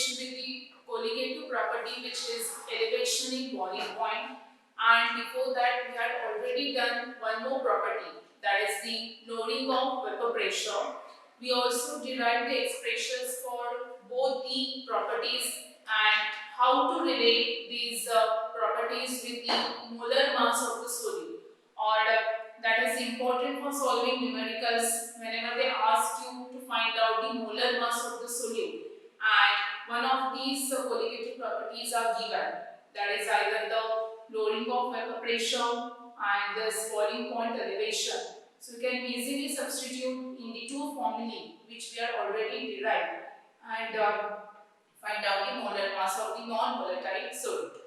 finished with the colligative property, which is elevation in boiling point, and before that we had already done one more property, that is the lowering of vapor pressure. We also derived the expressions for both the properties and how to relate these properties with the molar mass of the solute, or that is important for solving numericals whenever they ask you to find out the molar mass of the solute, and one of these colligative properties are given, that is either the lowering of vapor pressure and this boiling point elevation. So you can easily substitute in the two formulae which we are already derived and find out the molar mass of the non-volatile solute.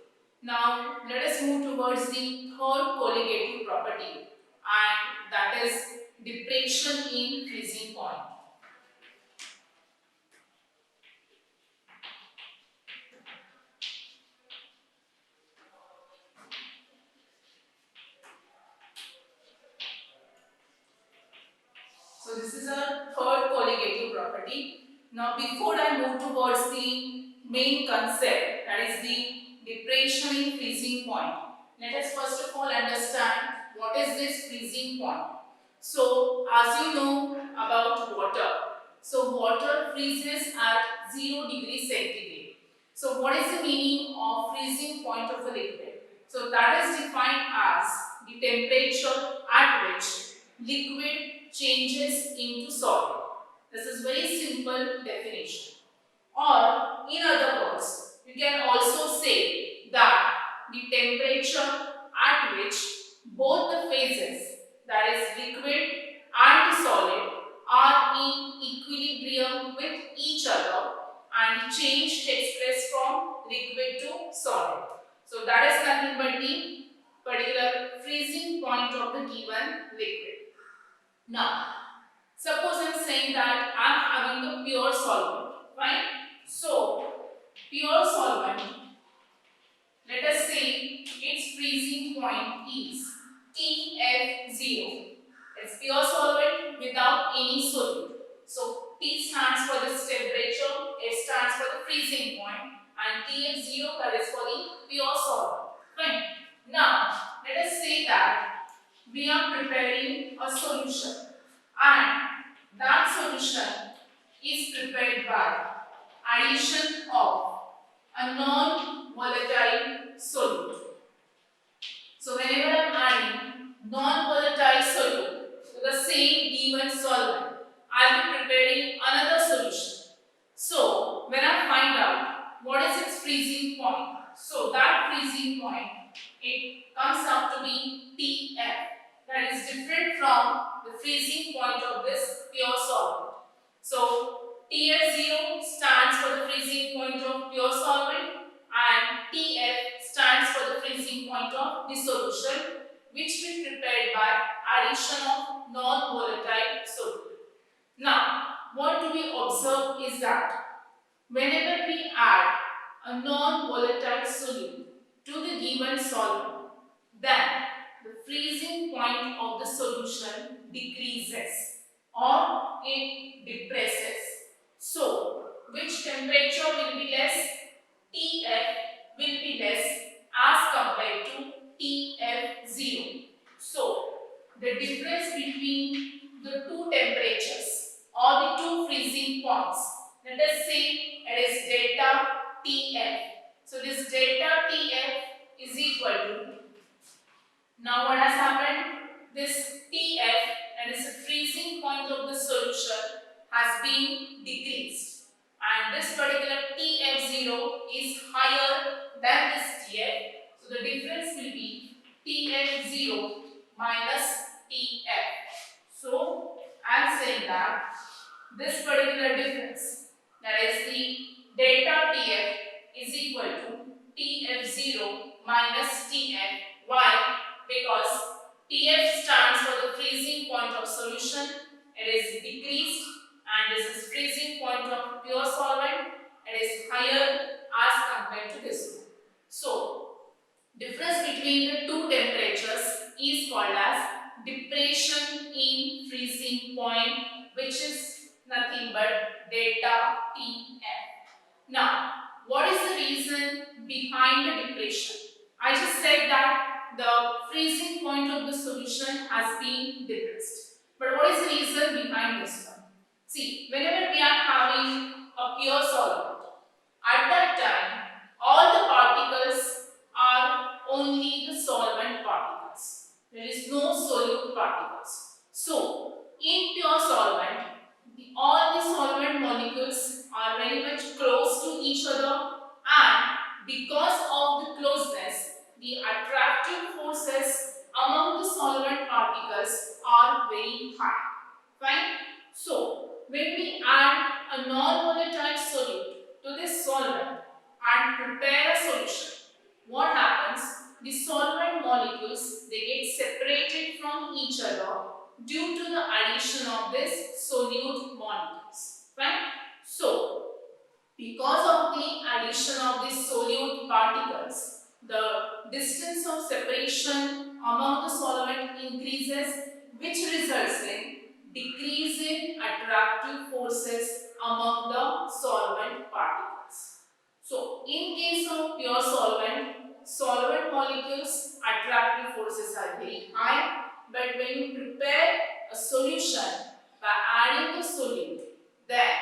Now let us move towards the third colligative property, and that is depression in freezing point. So this is a third colligative property. Now before I move towards the main concept, that is the depression in freezing point, let us first of all understand what is this freezing point. So as you know about water, so water freezes at 0 degrees centigrade. So what is the meaning of freezing point of a liquid? So that is defined as the temperature at which liquid changes into solid. This is very simple definition. Or in other words, you can also say that the temperature at which both the phases, that is liquid and solid, are in equilibrium with each other and change takes place from liquid to solid. So that is nothing but the particular freezing point of the given liquid. Now, suppose I am saying that I am having a pure solvent, right? So, pure solvent, let us say its freezing point is TF0. It's pure solvent without any solute. So, T stands for this temperature, F stands for the freezing point, and TF0 that is for the pure solvent. Fine. Now, let us say that we are preparing a solution, and that solution is prepared by addition of a non-volatile solute. So whenever I am adding non-volatile solute to the same given solvent, I will be preparing another solution. So when I find out what is its freezing point, so that freezing point, it comes out to be TF. That is different from the freezing point of this pure solvent. So TF0 stands for the freezing point of pure solvent, and TF stands for the freezing point of the solution, which we prepared by addition of non-volatile solute. Now, what do we observe is that whenever we add a non-volatile solute to the given solvent, then the freezing point of the solution decreases or it depresses. So, which temperature will be less? TF will be less as compared to TF0. So, the difference between the two temperatures or the two freezing points, let us say it is delta TF. So, this delta TF is equal to, now what has happened? This TF, that is the freezing point of the solution, has been decreased, and this particular TF0 is higher than this TF. So the difference will be TF0 minus TF. So I am saying that this particular difference, that is the delta TF, is equal to TF0 minus TF. Why? Because TF stands for the freezing point of solution, it is decreased, and this is freezing point of pure solvent, it is higher as compared to this one. So, difference between the two temperatures is called as depression in freezing point, which is nothing but delta TF. Now, what is the reason behind the depression? I just said that the freezing point of the solution has been depressed. But what is the reason behind this one? See, whenever we are having a pure solvent, at that time, all the particles are only the solvent particles. There is no solute particles. So, in pure solvent, all the solvent molecules are very much close to each other, and because of the closeness, the attractive forces among the solvent particles are very high. Fine? So, when we add a non-volatile solute to this solvent and prepare a solution, what happens? The solvent molecules, they get separated from each other due to the addition of this solute molecules. Right? So, because of the addition of these solute particles, the distance of separation among the solvent increases, which results in decrease in attractive forces among the solvent particles. So, in case of pure solvent, solvent molecules attractive forces are very high, but when you prepare a solution by adding the solute, then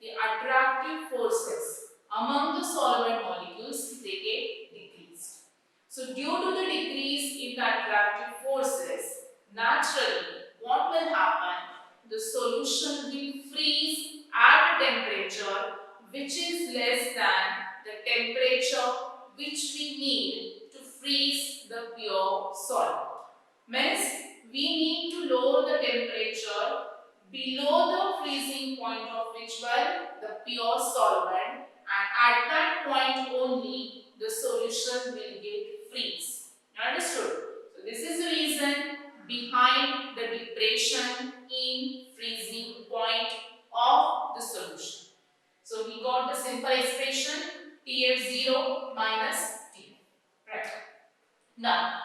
the attractive forces among the solvent molecules, they get decreased. So due to the decrease in the attractive forces, naturally what will happen? The solution will freeze at a temperature which is less than the temperature which we need to freeze the pure solvent. Means we need to lower the temperature below the freezing point of which one? The pure solvent, and at that point only the solution will get freeze. Understood? So this is the reason behind the depression in freezing point of the solution. So we got the simple expression TF0 minus T. Right. Now,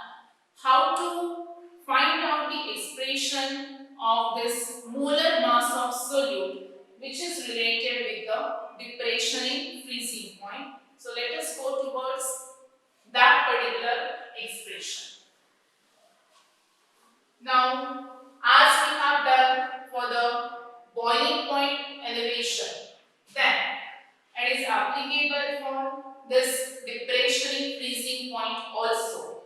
how to find out the expression of this molar mass of solute which is related with the depression in freezing point. So let us go towards that particular expression. Now, as we have done for the boiling point elevation, then it is applicable for this depression in freezing point also.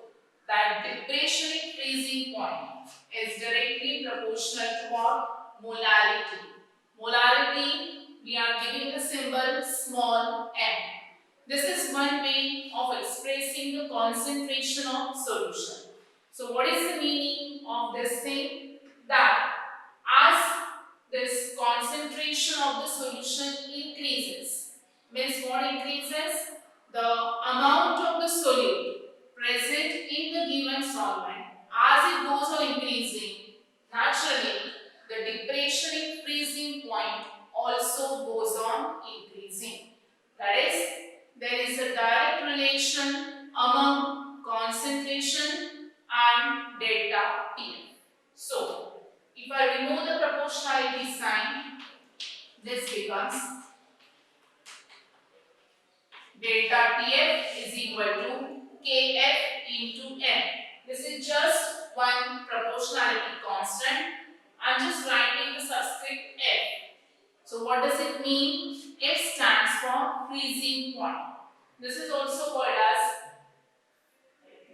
That depression in freezing point is directly proportional to our molarity. Molarity, we are giving the symbol small m. This is one way of expressing the concentration of solution. So what is the meaning of this thing? That as this concentration of the solution increases, means what increases? The amount of the solute present in the given solvent, as it goes on increasing, naturally the depression in freezing point also goes on increasing. That is, there is a direct relation among concentration and delta T. So, if I remove the proportionality sign, this becomes delta TF is equal to Kf into n. This is just one proportionality constant. I am just writing the subscript f. So what does it mean? F stands for freezing point. This is also called as,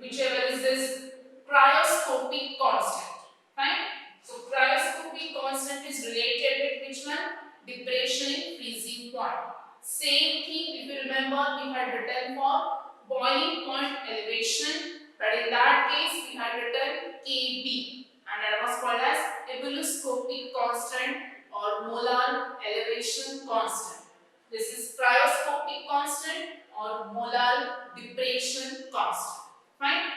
whichever is this, cryoscopic constant. Fine? So cryoscopic constant is related with which one? Depression in freezing point. Same thing, if you remember, we had written for boiling point elevation, but in that case we had written Kb, and that was called as ebullioscopic constant or molar elevation constant. This is cryoscopic constant or molar depression constant. Fine?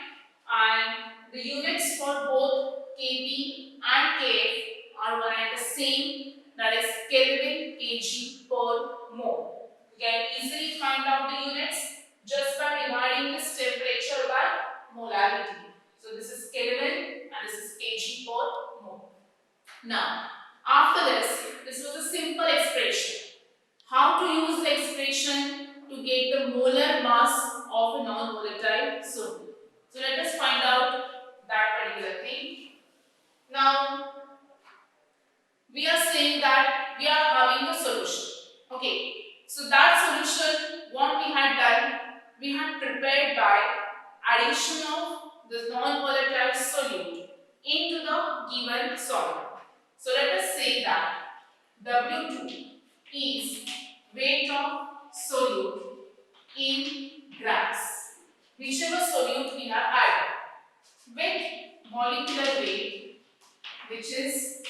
And the units for both Kb and Kf are one and the same, that is Kelvin kg per mole. You can easily find out the units just by dividing this temperature by molarity. So this is Kelvin and this is kg per mole. Now, after this was a simple expression. How to use the expression to get the molar mass of a non-volatile solute. So let us find out that particular thing. Now we are saying that we are having a solution. Okay. So that solution, what we had done, we had prepared by addition of the non-volatile solute into the given solvent. So let us say that W2 is weight of solute in grams, whichever solute we have added, with molecular weight, which is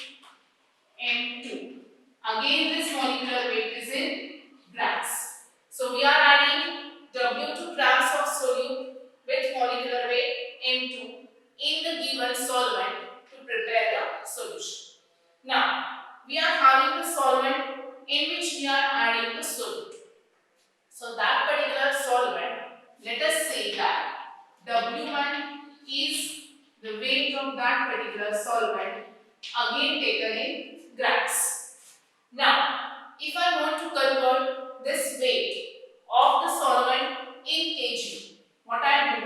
M2. Again, this molecular weight is in grams. So we are adding W2 grams of solute with molecular weight M2 in the given solvent to prepare the solution. Now, we are having the solvent in which we are adding the solute. So that particular solvent, let us say that W1 is the weight of that particular solvent, again taken in grams. Now, if I want to convert this weight of the solvent in kg, what I do,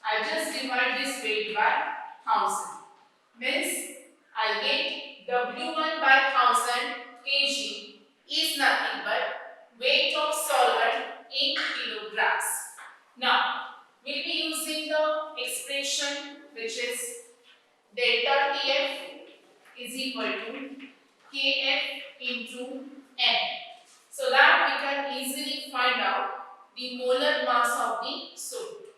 I just divide this weight by 1000. Means I get W1 by 1000 kg is nothing but weight of solvent in kilograms. Now, we'll be using the expression which is delta TF is equal to Kf into M, so that we can easily find out the molar mass of the solute.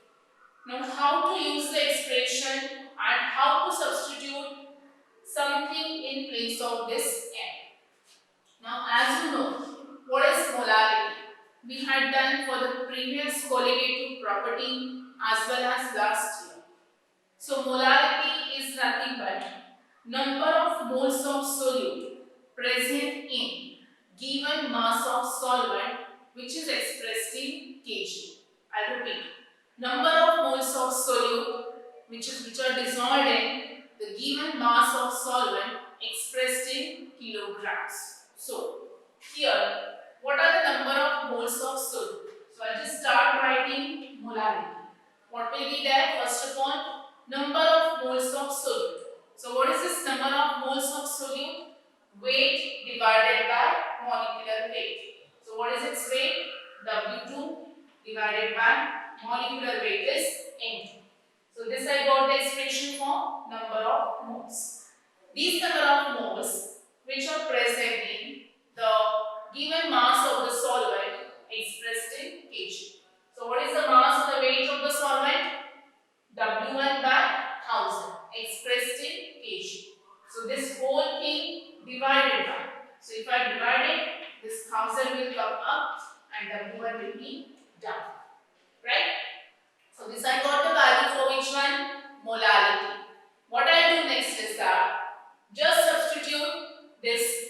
Now, how to use the expression and how to substitute something in place of this M. Now, as you know, what is molarity? We had done for the previous colligative property as well as last year. So, molarity is nothing but number of moles of solute present in given mass of solvent, which is expressed in kg. I'll repeat. Number of moles of solute which are dissolved in the given mass of solvent expressed in kilograms. So, here, what are the number of moles of solute? So, I'll just start writing molarity. What will be there? First of all, number of moles of solute. So, what is this number of moles of solute? Weight divided by molecular weight. So, what is its weight? W2 divided by molecular weight is N2. So, this I got the expression for number of moles. These number of moles which are present in the given mass of the solvent expressed in kg. So, what is the mass or the weight of the solvent? W1 by 1000 expressed in kg. So, this whole thing divided by. So, if I divide it, this 1000 will come up and W1 will be down. Right? So, this I got the value for which one? Molarity. What I do next is that just substitute this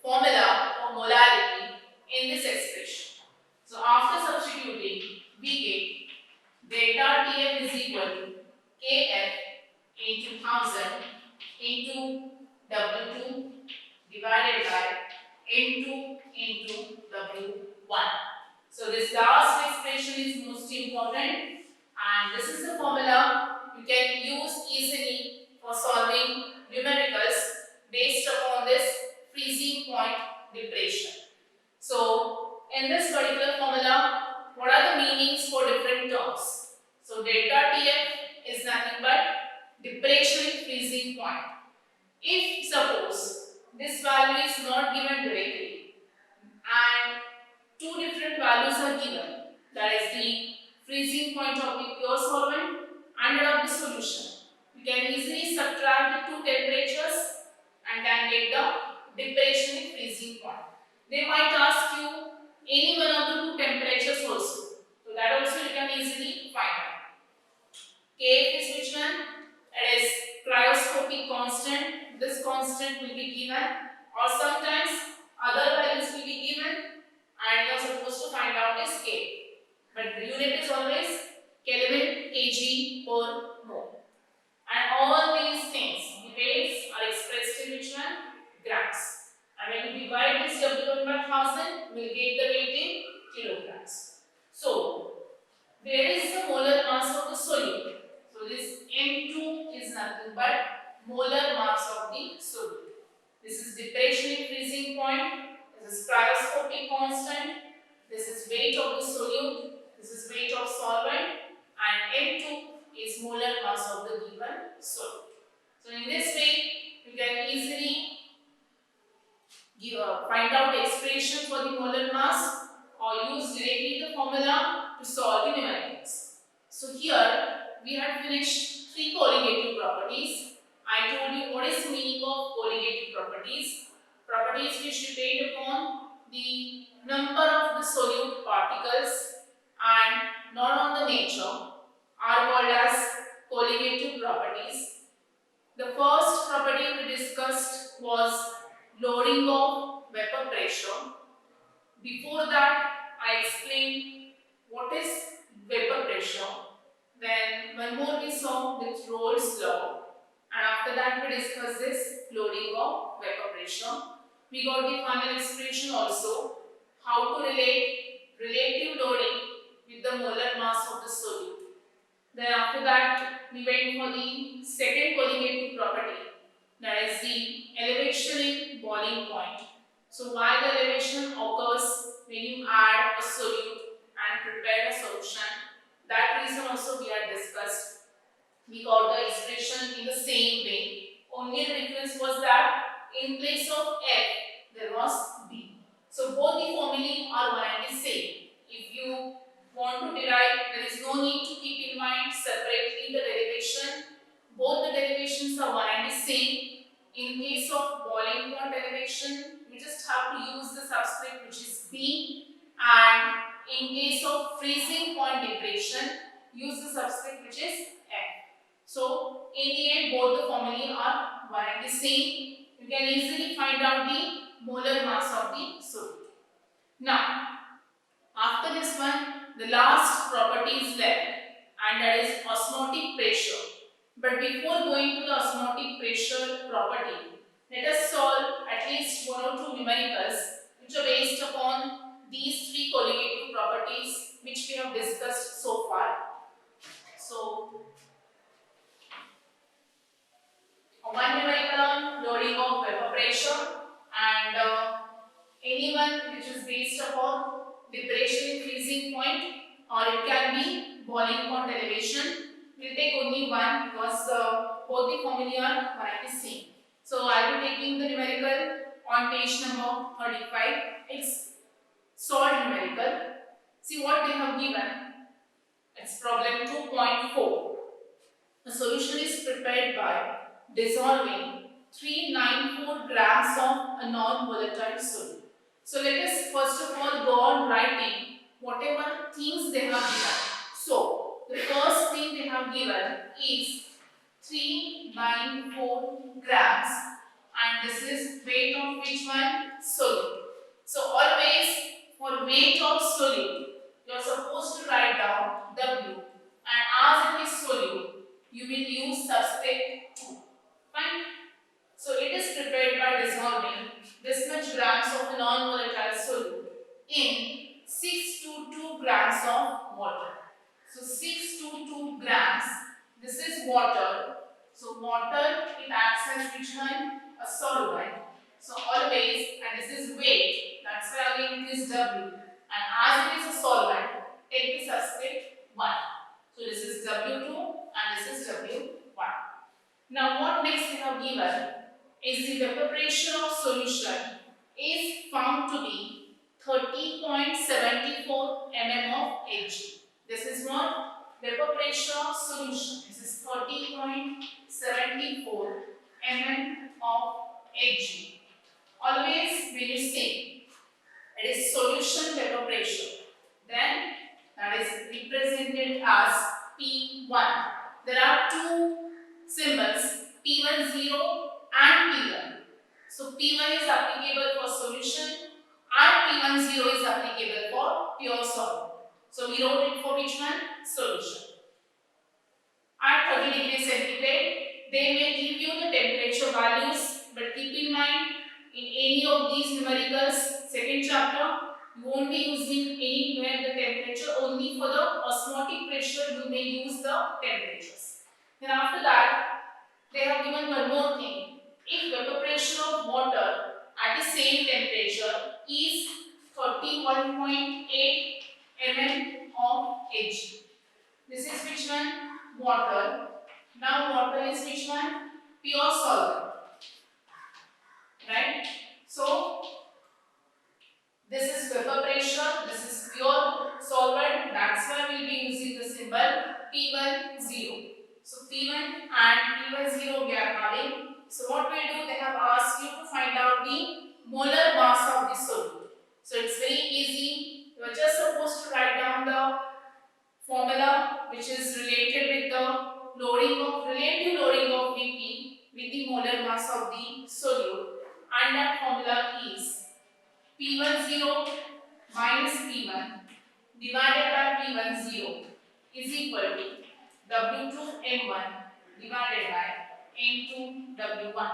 formula for molarity in this expression. So, after substituting, we get delta TF is equal to Kf into 1000 into W2 divided by N2 into W1. So, this last expression is most important. And this is the formula you can use easily for solving numericals based upon this freezing point depression. So, in this particular formula, what are the meanings for different terms? So, delta TF is nothing but depression in freezing point. If suppose this value is not given directly and two different values are given, that is the freezing point of the pure solvent and of the solution, you can easily subtract the two temperatures and can get the depression in freezing point. They might ask you any one of the two temperatures also, so that also you can easily find out. Kf is which one? It is cryoscopic constant. This constant will be given, or sometimes other values will be given and you are supposed to find out this K. But the unit is always Kelvin kg per mole. And all these things, the weights are expressed in which one? Grams. And when you divide this W1 by 1000, we will get mass of the solute. This is depression in freezing point. This is cryoscopic constant. This is weight of the solute. This is weight of solvent. And M2 is molar mass of the given solute. So in this way, you can easily find out the expression for the molar mass or use directly the formula to solve the numericals. So here we had finished three colligative properties. I told you what is the meaning of colligative properties. Properties which depend upon the number of the solute particles and not on the nature are called as colligative properties. The first property we discussed was lowering of vapor pressure. Before that, I explained what is vapor pressure. Then one more we saw with Rolle's law, and after that we discussed this lowering of vapor pressure. We got the final expression also, how to relate relative loading with the molar mass of the solute. Then after that we went for the second colligative property, that is the elevation in boiling point. So why the elevation occurs when you add a solute and prepare a solution, that reason also we had discussed. We got the expression in the same way. Only the difference was that in place of F there was B. So both the formulae are one and the same. If you want to derive, there is no need to keep in mind separately the derivation. Both the derivations are one and the same. In case of boiling point elevation, we just have to use the subscript which is B, and in case of freezing point depression, use the subscript which is F. So in the end, both the formulae are one and the same. You can easily find out the molar mass of the solute. Now, after this one, the last property is left, and that is osmotic pressure. But before going to the osmotic pressure property, let us solve at least one or two numericals which are based upon these three colligative properties which we have discussed so far. So, one numerical on loading of vapor pressure, and anyone which is based upon depression in freezing point, or it can be boiling point elevation. We'll take only one because both the formulae are one and the same. So I will be taking the numerical on page number 35. It's solved numerical. See what they have given. It's problem 2.4. The solution is prepared by dissolving 394 grams of a non-volatile solute. So let us first of all go on writing whatever things they have given. So the first thing they have given is 394 grams, and this is weight of which one? Solute. So always for weight of solute, you are supposed to write down W, and as it is solute, you will use subscript 2. Fine. So it is prepared by dissolving this much grams of a non-volatile solute in 622 grams of water. So 622 grams, this is water. So water, it acts as which one? A solvent. So always, and this is weight, that's why again it is W. And as it is a solvent, take the subscript 1. So this is W2 and this is W1. Now what next they have given is the vapor pressure of solution is found to be 30.74 mm of Hg. This is what? Vapor pressure of solution. This is 30.74 mm of Hg. Always when you say it is solution vapor pressure, then that is represented as P1. There are two symbols, P10 and P1. So P1 is applicable for solution and P10 is applicable for pure solvent. So we wrote it for which one? Solution. At 30 degrees centigrade, they may give you the temperature values, but keep in mind in any of these numericals, second chapter, you won't be using anywhere the temperature, only for the osmotic pressure you may use the temperatures. Then after that, they have given one more thing. same temperature is 31.8 mm of H. This is which one? Water. Now water is which one? Pure solvent. Right? So this is vapor pressure, this is pure solvent. That's why we'll be using the symbol P10. So P1 and P10 we are having. So what we do, they have asked you to find out the molar mass of the solute. So it's very easy. You are just supposed to write down the formula which is related with the relative loading of Vp with the molar mass of the solute, and that formula is P10 minus P1 divided by P10 is equal to W2M1 divided by N2W1.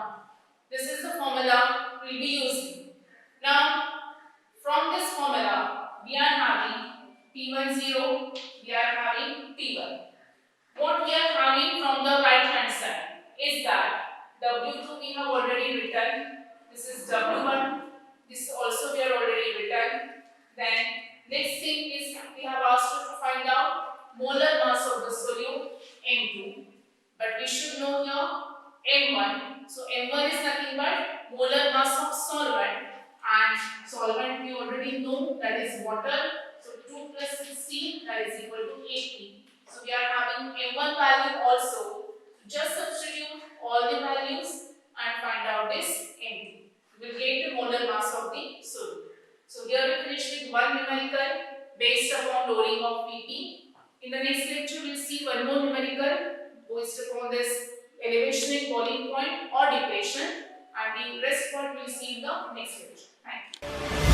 This is the formula we will be using. Now, from this formula, we are having P10, we are having P1. What we are having from the right hand side is that W2 we have already written. This is W1. This also we are already written. Then next thing is we have asked you to find out molar mass of the solute N2. But we should know here M1. So M1 is nothing but molar mass of solvent, and solvent we already know that is water. So 2 plus 16 that is equal to 80. So we are having M1 value also. Just substitute all the values and find out this N2. We will get the molar mass of the solute. So here we finish with one numerical based upon loading of Pp. In the next lecture we will see one more numerical based upon this elevation in boiling point or depression, and the rest part we will see in the next lecture. Thank you.